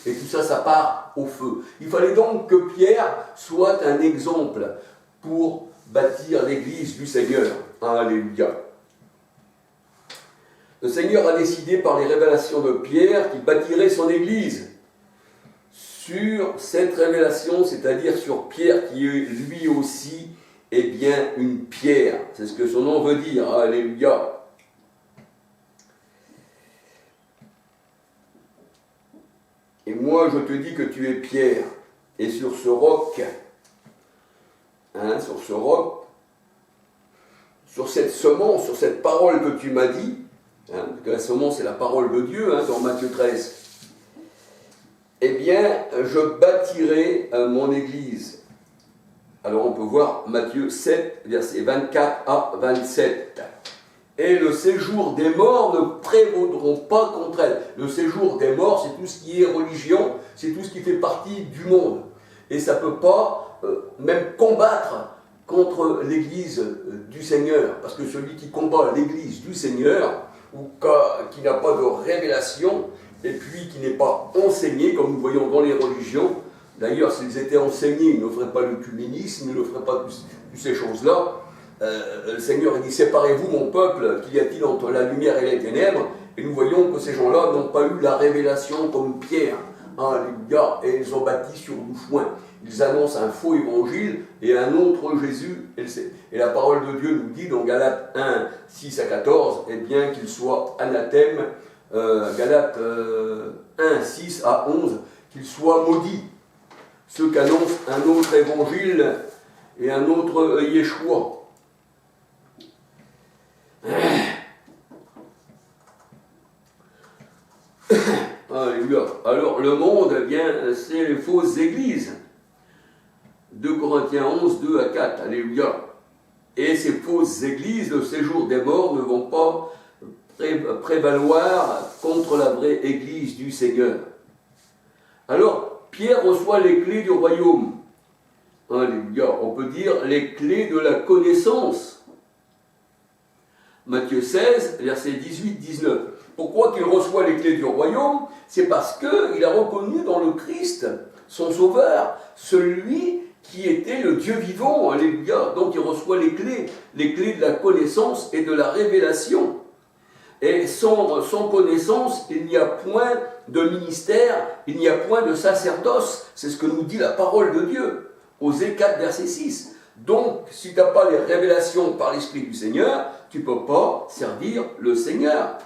et tout ça, ça part au feu. Il fallait donc que Pierre soit un exemple pour bâtir l'église du Seigneur. Alléluia. Le Seigneur a décidé par les révélations de Pierre qu'il bâtirait son église sur cette révélation, c'est-à-dire sur Pierre qui est lui aussi bien une pierre. C'est ce que son nom veut dire. Alléluia. Et moi je te dis que tu es Pierre, et sur ce roc, sur cette semence, sur cette parole que tu m'as dit, parce que la semence c'est la parole de Dieu, dans Matthieu 13, eh bien, je bâtirai mon église. Alors on peut voir Matthieu 7, versets 24 à 27. Et le séjour des morts ne prévaudront pas contre elle. Le séjour des morts, c'est tout ce qui est religion, c'est tout ce qui fait partie du monde. Et ça ne peut pas même combattre contre l'église du Seigneur. Parce que celui qui combat l'église du Seigneur, ou qui n'a pas de révélation, et puis qui n'est pas enseigné, comme nous voyons dans les religions. D'ailleurs, s'ils étaient enseignés, ils ne feraient pas l'œcuménisme, ils ne feraient pas toutes ces choses-là. Le Seigneur dit « Séparez-vous, mon peuple, qu'y a-t-il entre la lumière et les ténèbres ?» Et nous voyons que ces gens-là n'ont pas eu la révélation comme Pierre. Alléluia. Et ils ont bâti sur du foin. Ils annoncent un faux évangile et un autre Jésus. Et la parole de Dieu nous dit dans Galates 1, 6 à 14, eh bien qu'il soit anathème, Galates 1, 6 à 11, qu'il soit maudit. Ceux qui annoncent un autre évangile et un autre Yeshua. Alléluia. Alors le monde, eh bien, c'est les fausses églises. 2 Corinthiens 11, 2 à 4. Alléluia. Et ces fausses églises, le séjour des morts ne vont pas prévaloir contre la vraie église du Seigneur. Alors, Pierre reçoit les clés du royaume. Alléluia. On peut dire les clés de la connaissance. Matthieu 16, versets 18-19. Pourquoi qu'il reçoit les clés du royaume? C'est parce qu'il a reconnu dans le Christ, son sauveur, celui qui était le Dieu vivant. Alléluia. Donc il reçoit les clés de la connaissance et de la révélation. Et sans connaissance, il n'y a point de ministère, il n'y a point de sacerdoce. C'est ce que nous dit la parole de Dieu. Osée 4, verset 6. Donc, si tu n'as pas les révélations par l'Esprit du Seigneur, tu ne peux pas servir le Seigneur.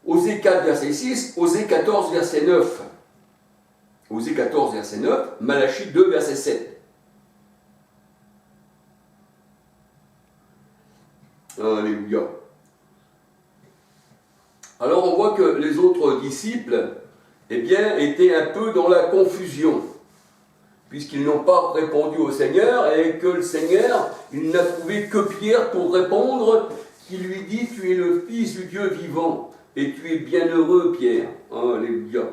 Osée 4, verset 6, Osée 14, verset 9. Osée 14, verset 9, Malachie 2, verset 7. Alléluia. Alors on voit que les autres disciples, eh bien, étaient un peu dans la confusion, puisqu'ils n'ont pas répondu au Seigneur, et que le Seigneur, il n'a trouvé que Pierre pour répondre, qui lui dit « Tu es le Fils du Dieu vivant, et tu es bienheureux, Pierre. » Alléluia.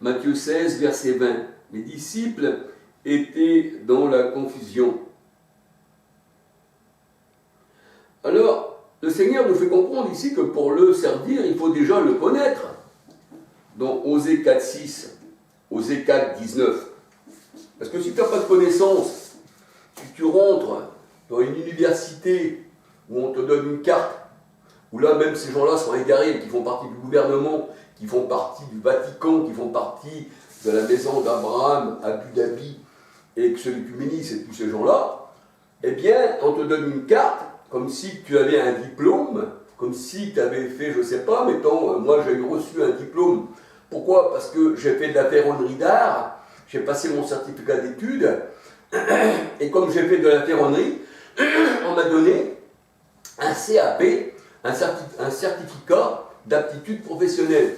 Matthieu 16, verset 20. Les disciples étaient dans la confusion. Alors, le Seigneur nous fait comprendre ici que pour le servir, il faut déjà le connaître. Dans Osée 4, 6, Osée 4, 19. Parce que si tu n'as pas de connaissance, si tu rentres dans une université où on te donne une carte, où là même ces gens-là sont égarés, qui font partie du gouvernement, qui font partie du Vatican, qui font partie de la maison d'Abraham, Abu Dhabi, et que c'est l'œcuménisme et tous ces gens-là, eh bien, on te donne une carte, comme si tu avais un diplôme, comme si tu avais fait, je ne sais pas, mettons, moi j'ai reçu un diplôme. Pourquoi? Parce que j'ai fait de la ferronnerie d'art, j'ai passé mon certificat d'études, et comme j'ai fait de la ferronnerie, on m'a donné un CAP, un certificat d'aptitude professionnelle.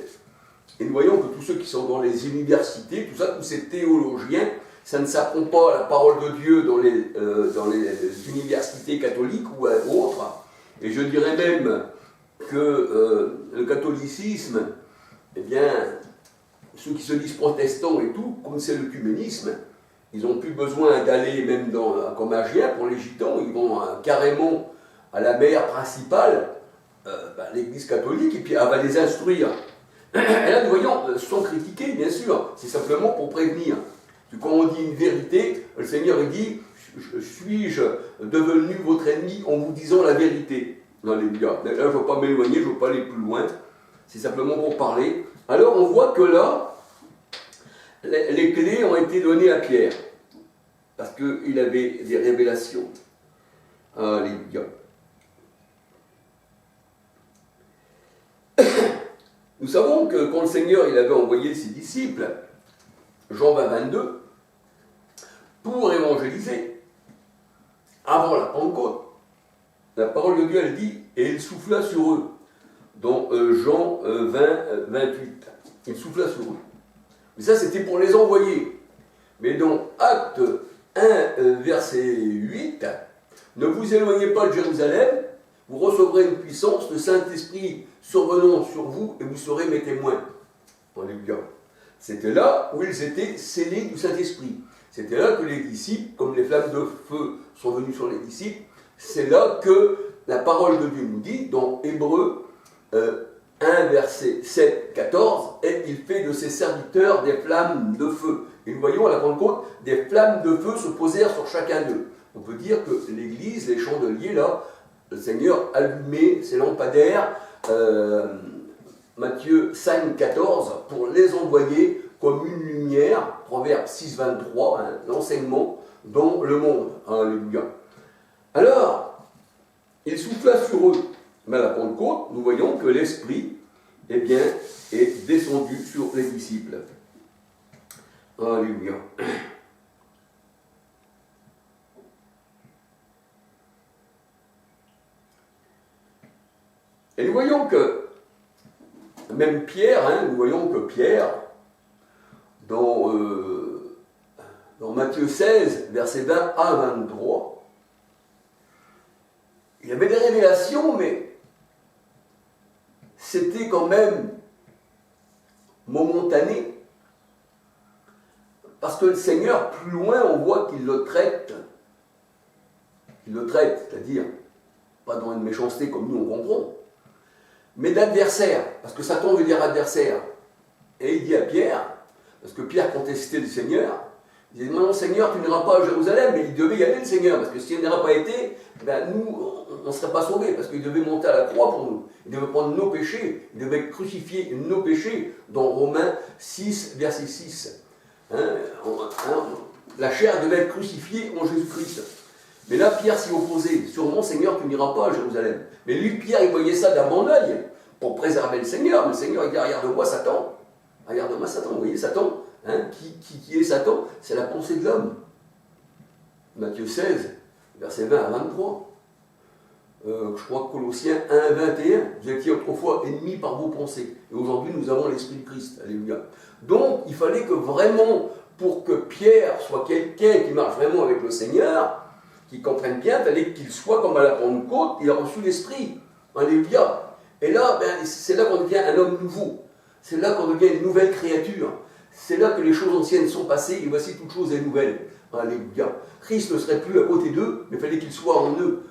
Et nous voyons que tous ceux qui sont dans les universités, tout ça, tous ces théologiens, ça ne s'apprend pas à la parole de Dieu dans les universités catholiques ou autres. Et je dirais même que le catholicisme, eh bien, ceux qui se disent protestants et tout, comme c'est l'œcuménisme, ils n'ont plus besoin d'aller même comme à Gien pour les gitans, ils vont carrément à la mère principale, l'église catholique, et puis elle va les instruire. Et là, sans critiquer, bien sûr, c'est simplement pour prévenir. Quand on dit une vérité, le Seigneur il dit, suis-je devenu votre ennemi en vous disant la vérité? Alléluia. Là, je ne veux pas m'éloigner, je ne veux pas aller plus loin, c'est simplement pour parler. Alors on voit que là, les clés ont été données à Pierre, parce qu'il avait des révélations. Alléluia. Nous savons que quand le Seigneur il avait envoyé ses disciples, Jean 22, pour évangéliser, avant la Pentecôte, la parole de Dieu elle dit, et il souffla sur eux, dans Jean 28, il souffla sur eux. Mais ça c'était pour les envoyer. Mais dans Acte 1, verset 8, ne vous éloignez pas de Jérusalem, vous recevrez une puissance, le Saint-Esprit survenant sur vous, et vous serez mes témoins. Alléluia. C'était là où ils étaient scellés du Saint-Esprit. C'était là que les disciples, comme les flammes de feu sont venues sur les disciples, c'est là que la parole de Dieu nous dit, dans Hébreux 1, verset 7, 14, et il fait de ses serviteurs des flammes de feu. Et nous voyons à la Pentecôte, des flammes de feu se posèrent sur chacun d'eux. On peut dire que l'Église, les chandeliers, là, le Seigneur allumait ses lampadaires, Matthieu 5, 14, pour les envoyer comme une lumière, Proverbe 6, 23, hein, l'enseignement dans le monde. Alléluia. Alors, il souffla sur eux. Mais à la Pentecôte, nous voyons que l'Esprit, eh bien, est descendu sur les disciples. Alléluia. Et nous voyons que, même Pierre, nous voyons que Pierre, dans Matthieu 16, versets 20 à 23, il y avait des révélations, mais c'était quand même momentané. Parce que le Seigneur, plus loin, on voit qu'il le traite, c'est-à-dire, pas dans une méchanceté comme nous on comprend, mais d'adversaire, parce que Satan veut dire adversaire. Et il dit à Pierre, parce que Pierre contestait le Seigneur, il disait, non Seigneur, tu n'iras pas à Jérusalem, mais il devait y aller le Seigneur, parce que s'il n'aurait pas été, ben, nous, on ne serait pas sauvés, parce qu'il devait monter à la croix pour nous, il devait prendre nos péchés, il devait crucifier nos péchés, dans Romains 6, verset 6. La chair devait être crucifiée en Jésus-Christ. Mais là, Pierre s'y opposait. Sûrement, Seigneur, tu n'iras pas à Jérusalem. Mais lui, Pierre, il voyait ça d'un bon œil pour préserver le Seigneur. Mais le Seigneur, il dit, regarde-moi, Satan. Regarde-moi, Satan. Vous voyez, Satan, qui est Satan? C'est la pensée de l'homme. Matthieu 16, verset 20 à 23. Je crois que Colossiens 1, 21. Vous étiez autrefois ennemis par vos pensées. Et aujourd'hui, nous avons l'Esprit de Christ. Alléluia. Donc, il fallait que vraiment, pour que Pierre soit quelqu'un qui marche vraiment avec le Seigneur, qui comprenne bien, il fallait qu'il soit comme à la Pentecôte, il a reçu l'Esprit. Alléluia. Et là, c'est là qu'on devient un homme nouveau. C'est là qu'on devient une nouvelle créature. C'est là que les choses anciennes sont passées, et voici toute chose est nouvelle. Alléluia. Christ ne serait plus à côté d'eux, mais il fallait qu'il soit en eux.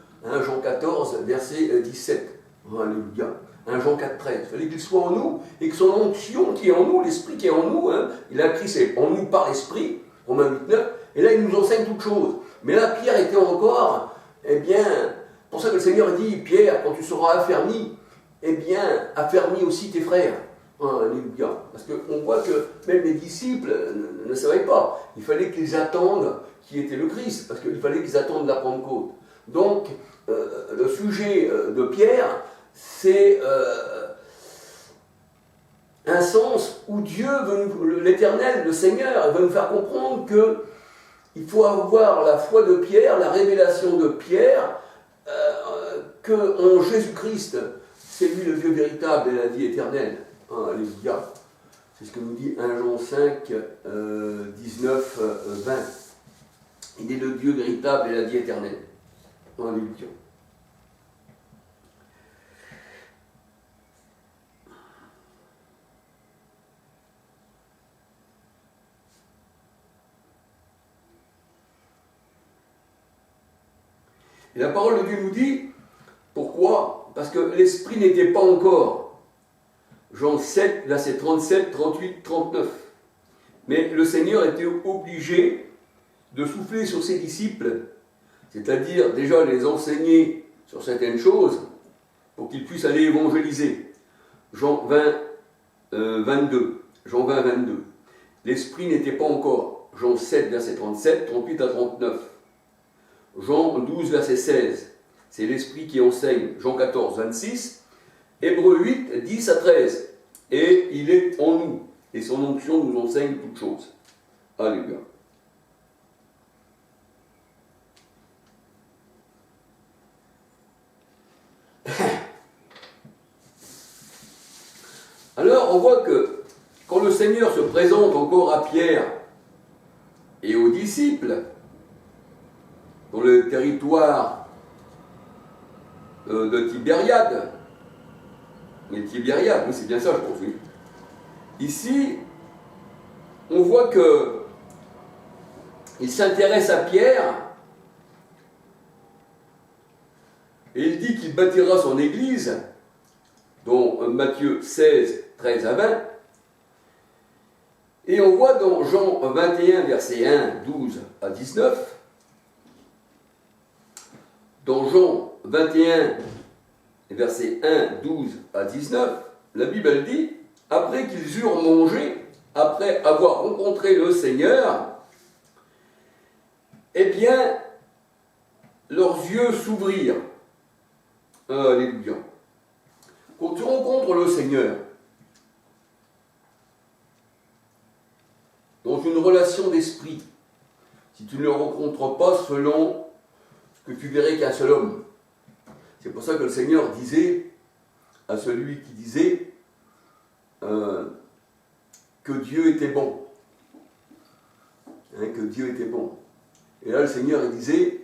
Jean 14, verset 17. Alléluia. 1 Jean 4, 13. Il fallait qu'il soit en nous, et que son onction qui est en nous, l'Esprit qui est en nous, il a Christ est en nous par l'Esprit, Romains 8, 9, et là il nous enseigne toutes choses. Mais là, Pierre était encore, pour ça que le Seigneur dit, Pierre, quand tu seras affermi, affermis aussi tes frères. Alléluia. Parce qu'on voit que même les disciples ne savaient pas. Il fallait qu'ils attendent qui était le Christ, parce qu'il fallait qu'ils attendent la Pentecôte. Donc, le sujet de Pierre, c'est un sens où Dieu, l'Éternel, le Seigneur, veut nous faire comprendre que il faut avoir la foi de Pierre, la révélation de Pierre, qu'en Jésus-Christ, c'est lui le Dieu véritable et la vie éternelle. Alléluia. C'est ce que nous dit 1 Jean 5, 19, 20. Il est le Dieu véritable et la vie éternelle. Alléluia. Et la parole de Dieu nous dit, pourquoi? Parce que l'Esprit n'était pas encore. Jean 7, versets 37, 38, 39. Mais le Seigneur était obligé de souffler sur ses disciples, c'est-à-dire déjà les enseigner sur certaines choses pour qu'ils puissent aller évangéliser. Jean 20, 22. Jean 20, 22. L'Esprit n'était pas encore. Jean 7, verset 37, 38 à 39. Jean 12, verset 16. C'est l'Esprit qui enseigne. Jean 14, 26. Hébreux 8, 10 à 13. Et il est en nous. Et son onction nous enseigne toutes choses. Alléluia. Alors, on voit que quand le Seigneur se présente encore à Pierre et aux disciples, dans le territoire de Tibériade, mais Tibériade, oui, c'est bien ça, je pense, oui. Ici, on voit que il s'intéresse à Pierre et il dit qu'il bâtira son église, dont Matthieu 16, 13 à 20. Et on voit dans Jean 21, verset 1, 12 à 19, dans Jean 21, verset 1, 12 à 19, la Bible elle dit, après qu'ils eurent mangé, après avoir rencontré le Seigneur, eh bien, leurs yeux s'ouvrirent. Alléluia. Quand tu rencontres le Seigneur, dans une relation d'esprit, si tu ne le rencontres pas selon ce que tu verrais qu'un seul homme, c'est pour ça que le Seigneur disait à celui qui disait que Dieu était bon. Que Dieu était bon. Et là, le Seigneur, il disait,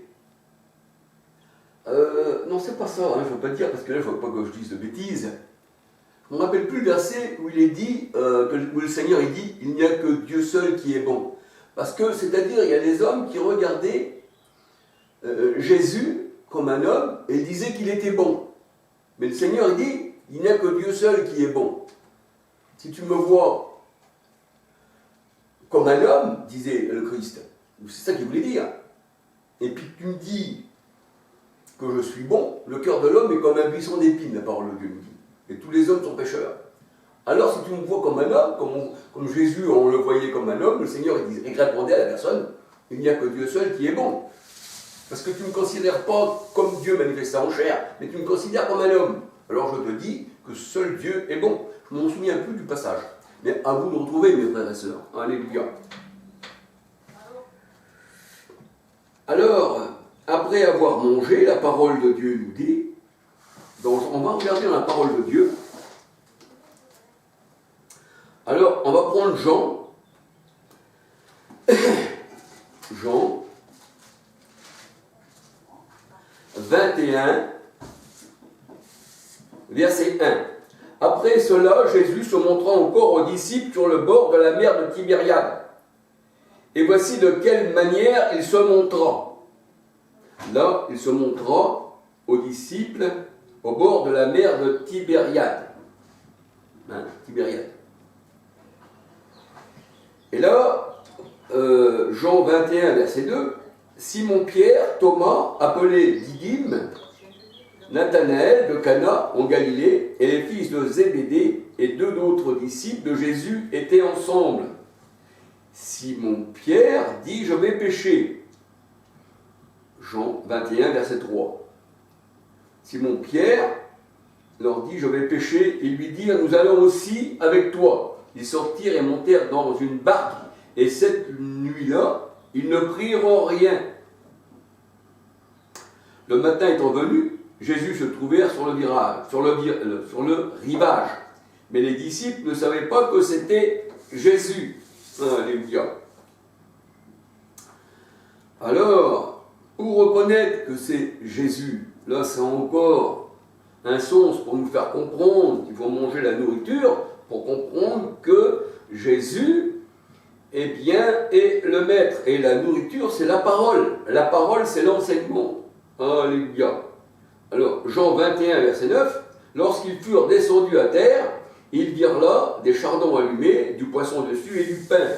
non, c'est pas ça, je ne veux pas dire, parce que là, je ne veux pas que je dise de bêtises. Je ne me rappelle plus le verset où il est dit, où le Seigneur, il dit, il n'y a que Dieu seul qui est bon. Parce que, c'est-à-dire, il y a des hommes qui regardaient Jésus comme un homme et disaient qu'il était bon. Mais le Seigneur, il dit, il n'y a que Dieu seul qui est bon. Si tu me vois comme un homme, disait le Christ, c'est ça qu'il voulait dire, et puis tu me dis que je suis bon, le cœur de l'homme est comme un buisson d'épines, la parole de Dieu nous dit. Et tous les hommes sont pécheurs. Alors si tu me vois comme un homme, comme Jésus, on le voyait comme un homme, le Seigneur il répondait à la personne, il n'y a que Dieu seul qui est bon. Parce que tu ne me considères pas comme Dieu manifesté en chair, mais tu me considères comme un homme. Alors je te dis que seul Dieu est bon. Je ne m'en souviens plus du passage. Mais à vous de retrouver, mes frères et sœurs. Alléluia. Alors, après avoir mangé, la parole de Dieu nous dit, donc on va regarder dans la parole de Dieu. Alors, on va prendre Jean. Jean 21, verset 1. Après cela, Jésus se montra encore aux disciples sur le bord de la mer de Tibériade. Et voici de quelle manière il se montra. Là, il se montra aux disciples au bord de la mer de Tibériade. Tibériade. Et là, Jean 21, verset 2, Simon-Pierre, Thomas, appelé Didyme, Nathanaël de Cana en Galilée et les fils de Zébédée et deux autres disciples de Jésus étaient ensemble. Simon-Pierre dit, je vais pêcher. Jean 21, verset 3. Simon-Pierre leur dit, je vais pêcher. Ils lui dirent, nous allons aussi avec toi. Ils sortirent et montèrent dans une barque et cette nuit-là, ils ne prirent rien. Le matin étant venu, Jésus se trouvait sur le rivage. Mais les disciples ne savaient pas que c'était Jésus. Alléluia. Alors, pour reconnaître que c'est Jésus, là c'est encore un sens pour nous faire comprendre qu'il faut manger la nourriture, pour comprendre que Jésus est le maître. Et la nourriture, c'est la parole. La parole, c'est l'enseignement. Alléluia. Alors, Jean 21, verset 9, lorsqu'ils furent descendus à terre, Ils virent là des chardons allumés, du poisson dessus et du pain.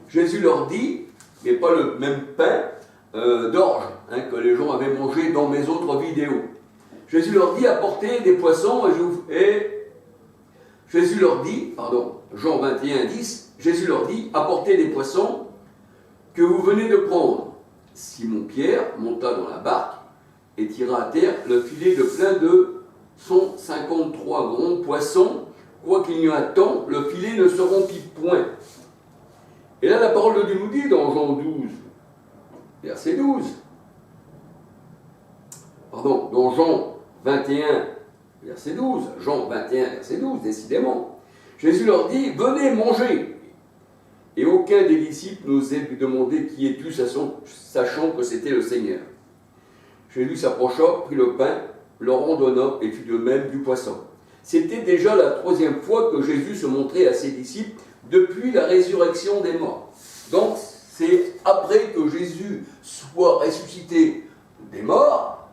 Jésus leur dit, mais pas le même pain d'orge que les gens avaient mangé dans mes autres vidéos. Jésus leur dit, apportez des poissons et Jésus leur dit, Jean 21, 10, Jésus leur dit, apportez des poissons que vous venez de prendre. Simon-Pierre monta dans la barque et tira à terre le filet de plein de 153 grands poissons. Quoiqu'il y ait tant, le filet ne se rompit point. Et là, la parole de Dieu nous dit dans Jean 12, verset 12, dans Jean 21, verset 12, Jean 21, verset 12, décidément, Jésus leur dit, venez manger. Et aucun des disciples n'osait lui demander qui es-tu, sachant que c'était le Seigneur. Jésus s'approcha, prit le pain, leur en donna et fit de même du poisson. C'était déjà la 3e fois que Jésus se montrait à ses disciples depuis la résurrection des morts. Donc, c'est après que Jésus soit ressuscité des morts,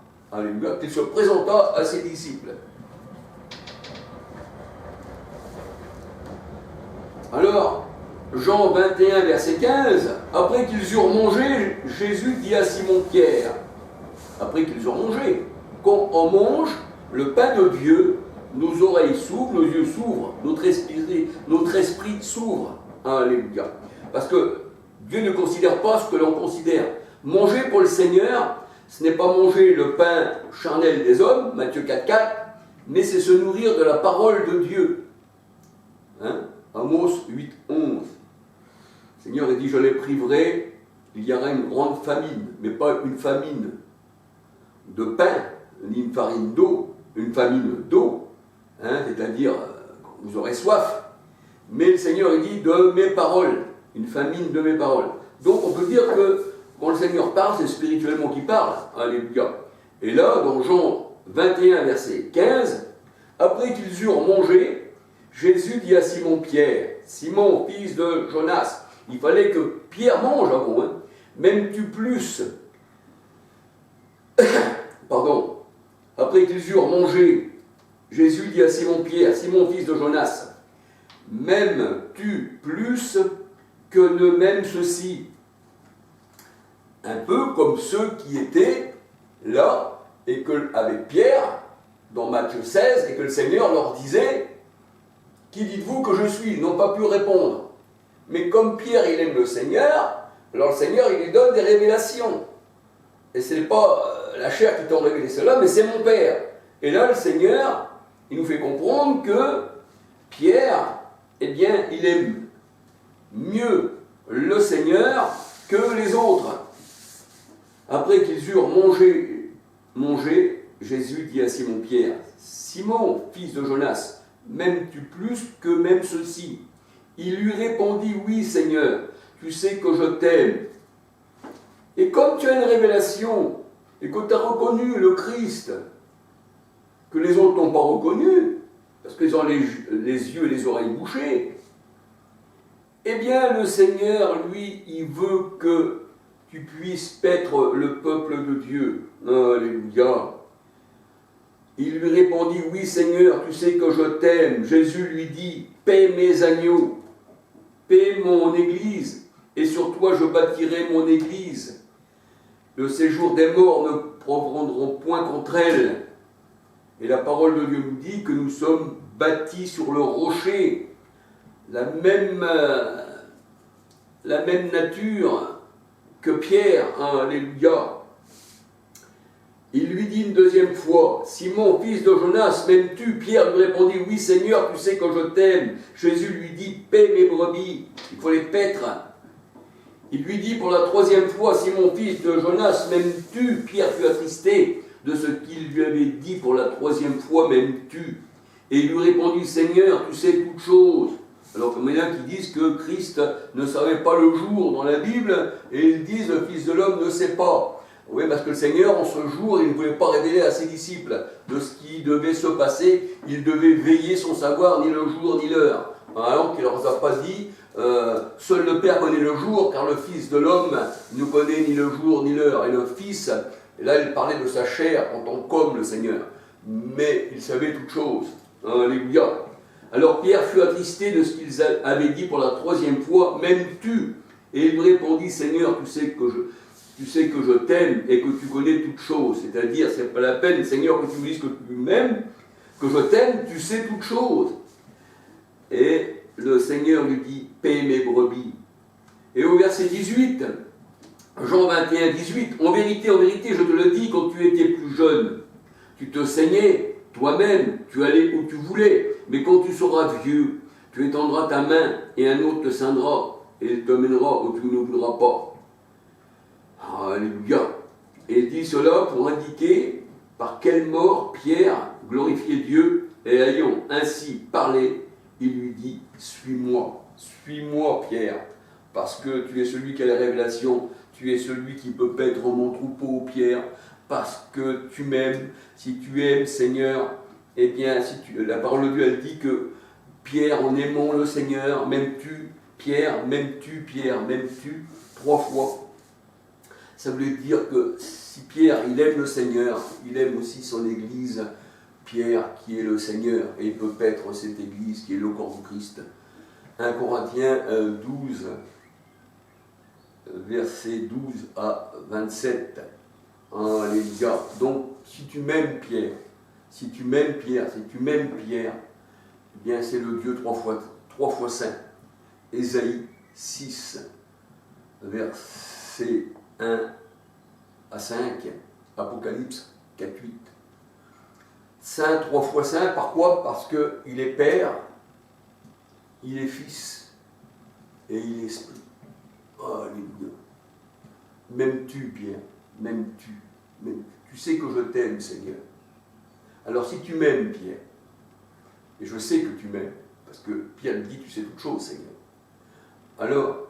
qu'il se présenta à ses disciples. Alors, Jean 21, verset 15, après qu'ils eurent mangé, Jésus dit à Simon-Pierre, après qu'ils eurent mangé, quand on mange le pain de Dieu, nos oreilles s'ouvrent, nos yeux s'ouvrent, notre esprit s'ouvre. Alléluia. Parce que Dieu ne considère pas ce que l'on considère. Manger pour le Seigneur, ce n'est pas manger le pain charnel des hommes, Matthieu 4,4, mais c'est se nourrir de la parole de Dieu. Amos 8,11. Le Seigneur a dit, je les priverai, il y aura une grande famine, mais pas une famine de pain, ni une famine d'eau, c'est-à-dire vous aurez soif. Mais le Seigneur il dit de mes paroles, une famine de mes paroles. Donc on peut dire que quand le Seigneur parle, c'est spirituellement qu'il parle. Alléluia. Et là, dans Jean 21, verset 15, après qu'ils eurent mangé, Jésus dit à Simon-Pierre, Simon, fils de Jonas, il fallait que Pierre mange avant, m'aimes-tu plus Après qu'ils eurent mangé, Jésus dit à Simon-Pierre, Simon, fils de Jonas, m'aimes-tu plus que ne m'aiment ceux-ci? Un peu comme ceux qui étaient là, et que, avec Pierre, dans Matthieu 16, et que le Seigneur leur disait, qui dites-vous que je suis? Ils n'ont pas pu répondre. Mais comme Pierre, il aime le Seigneur, alors le Seigneur, il lui donne des révélations. Et ce n'est pas la chair qui t'a révélé cela, mais c'est mon Père. Et là, le Seigneur, il nous fait comprendre que Pierre, eh bien, il aime mieux le Seigneur que les autres. Après qu'ils eurent mangé, Jésus dit à Simon-Pierre, Simon, fils de Jonas, m'aimes-tu plus que même ceux-ci? Il lui répondit, oui, Seigneur, tu sais que je t'aime. Et comme tu as une révélation, et que tu as reconnu le Christ, que les autres n'ont pas reconnu, parce qu'ils ont les yeux et les oreilles bouchés, eh bien le Seigneur, lui, il veut que tu puisses être le peuple de Dieu. Alléluia. Il lui répondit, oui Seigneur, tu sais que je t'aime. Jésus lui dit, paie mes agneaux, paie mon église, et sur toi je bâtirai mon église. Le séjour des morts ne prendront point contre elle. Et la parole de Dieu nous dit que nous sommes bâtis sur le rocher, la même nature que Pierre. Alléluia. Il lui dit une deuxième fois, Simon, fils de Jonas, m'aimes-tu? Pierre lui répondit, oui Seigneur, tu sais que je t'aime. Jésus lui dit, paie mes brebis, il faut les paître. Il lui dit pour la troisième fois, Simon, fils de Jonas, m'aimes-tu? Pierre fut attristé de ce qu'il lui avait dit pour la troisième fois, m'aimes-tu? Et il lui répondit, Seigneur, tu sais toutes choses. Alors comme il y en a qui disent que Christ ne savait pas le jour dans la Bible, et ils disent, le Fils de l'homme ne sait pas. Oui, parce que le Seigneur, en ce jour, il ne voulait pas révéler à ses disciples de ce qui devait se passer. Il devait veiller son savoir, ni le jour, ni l'heure. Alors qu'il ne leur a pas dit, seul le Père connaît le jour, car le Fils de l'homme ne connaît ni le jour, ni l'heure. Et le Fils, et là il parlait de sa chair en tant qu'homme, le Seigneur. Mais il savait toutes choses. Alléluia. Alors Pierre fut attristé de ce qu'ils avaient dit pour la troisième fois, m'aimes-tu? Et il lui répondit, Seigneur, tu sais que je t'aime et que tu connais toutes choses. C'est-à-dire, c'est pas la peine, Seigneur, que tu me dises que tu m'aimes, que je t'aime, tu sais toutes choses. Et le Seigneur lui dit, paie mes brebis. Et au verset 18, Jean 21, 18, en vérité, je te le dis, quand tu étais plus jeune, tu te saignais toi-même, tu allais où tu voulais, mais quand tu seras vieux, tu étendras ta main et un autre te ceindra et il te mènera où tu ne voudras pas. Alléluia. Et il dit cela pour indiquer par quelle mort Pierre glorifiait Dieu, et ayant ainsi parlé, il lui dit, suis-moi, Pierre, parce que tu es celui qui a la révélation, tu es celui qui peut paître mon troupeau, Pierre, parce que tu m'aimes. Si tu aimes, Seigneur, eh bien, la parole de Dieu, elle dit que Pierre, en aimant le Seigneur, m'aimes-tu, Pierre, m'aimes-tu, Pierre, m'aimes-tu, 3 fois. Ça voulait dire que si Pierre, il aime le Seigneur, il aime aussi son Église, Pierre, qui est le Seigneur, et il peut paître cette Église, qui est le corps du Christ. 1 Corinthiens 12, versets 12 à 27. Alléluia. Donc, si tu m'aimes Pierre, eh bien c'est le Dieu trois fois saint. Ésaïe 6, versets 1 à 5, Apocalypse 4, 8. Saint, 3 fois saint, par quoi? Parce qu'il est Père, il est Fils et il est Esprit. Alléluia. M'aimes-tu, Pierre? M'aimes-tu? Tu sais que je t'aime, Seigneur. Alors si tu m'aimes, Pierre, et je sais que tu m'aimes, parce que Pierre me dit, tu sais toutes choses, Seigneur. Alors,